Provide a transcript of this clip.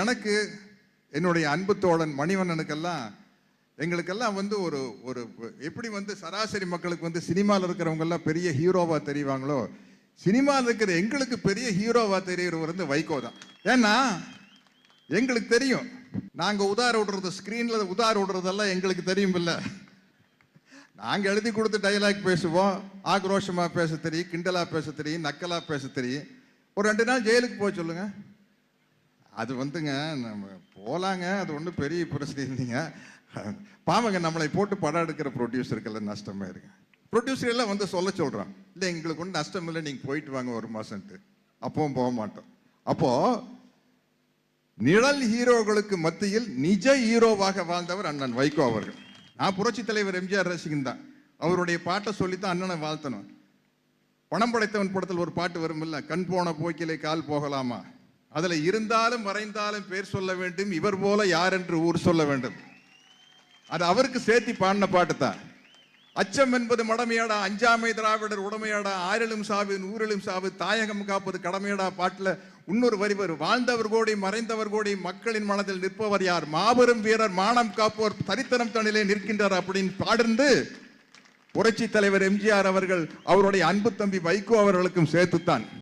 எனக்கு என்னுடைய அன்பு தோழன் மணிவண்ணனுக்கெல்லாம் எங்களுக்கெல்லாம் ஒரு ஒரு எப்படி சராசரி மக்களுக்கு சினிமாவில் இருக்கிறவங்க எல்லாம் பெரிய ஹீரோவா தெரிவாங்களோ, சினிமாவில் இருக்கிற எங்களுக்கு பெரிய ஹீரோவா தெரியறவர் வைகோ தான். ஏன்னா எங்களுக்கு தெரியும், நாங்க உதார விடுறது ஸ்கிரீன்ல உதார விடுறதெல்லாம் எங்களுக்கு தெரியும் இல்ல. நாங்க எழுதி கொடுத்து டைலாக் பேசுவோம், ஆக்ரோஷமா பேச தெரியும், கிண்டலா பேச தெரியும், நக்கலா பேச தெரியும். ஒரு 2 நாள் ஜெயிலுக்கு போய் சொல்லுங்க, அது நம்ம போலாங்க, அது ஒன்றும் பெரிய பிரச்சனை இல்லைங்க. பாவங்க, நம்மளை போட்டு படம் எடுக்கிற ப்ரொடியூசருக்கெல்லாம் நஷ்டமா இருக்கு. ப்ரொடியூசர் எல்லாம் சொல்ல சொல்றான், இல்லை எங்களுக்கு ஒன்றும் நஷ்டம் இல்லை, நீங்க போயிட்டு வாங்க 1 மாசம்ட்டு. அப்பவும் போக மாட்டோம். அப்போ நிழல் ஹீரோக்களுக்கு மத்தியில் நிஜ ஹீரோவாக வாழ்ந்தவர் அண்ணன் வைகோ அவர்கள். நான் புரட்சி தலைவர் எம்ஜிஆர் ரசிகன் தான். அவருடைய பாட்டை சொல்லித்தான் அண்ணனை வாழ்த்தணும். பணம் படைத்தவன் படத்தில் ஒரு பாட்டு வரும் இல்ல, கண் போன போக்கிலே கால் போகலாமா, அதுல இருந்தாலும் மறைந்தாலும் பேர் சொல்ல வேண்டும், இவர் போல யார் என்று ஊர் சொல்ல வேண்டும். அது அவருக்கு சேர்த்தி பாடின பாட்டு தான். அச்சம் என்பது மடமையாடா, அஞ்சாமை திராவிடர் உடமையாடா, ஆயிரம் சாவு நூறிலும் சாவு, தாயகம் காப்பது கடமையாடா பாட்டுல இன்னொரு வரி வரும், வாழ்ந்தவர் கோடி மறைந்தவர் கோடி, மக்களின் மனதில் நிற்பவர் யார், மாபெரும் வீரர் மானம் காப்போர் தரித்தனம் தனிலே நிற்கின்றார் அப்படின்னு பாடிருந்து புரட்சி தலைவர் எம்ஜிஆர் அவர்கள் அவருடைய அன்பு தம்பி வைகோ அவர்களுக்கும் சேர்த்துத்தான்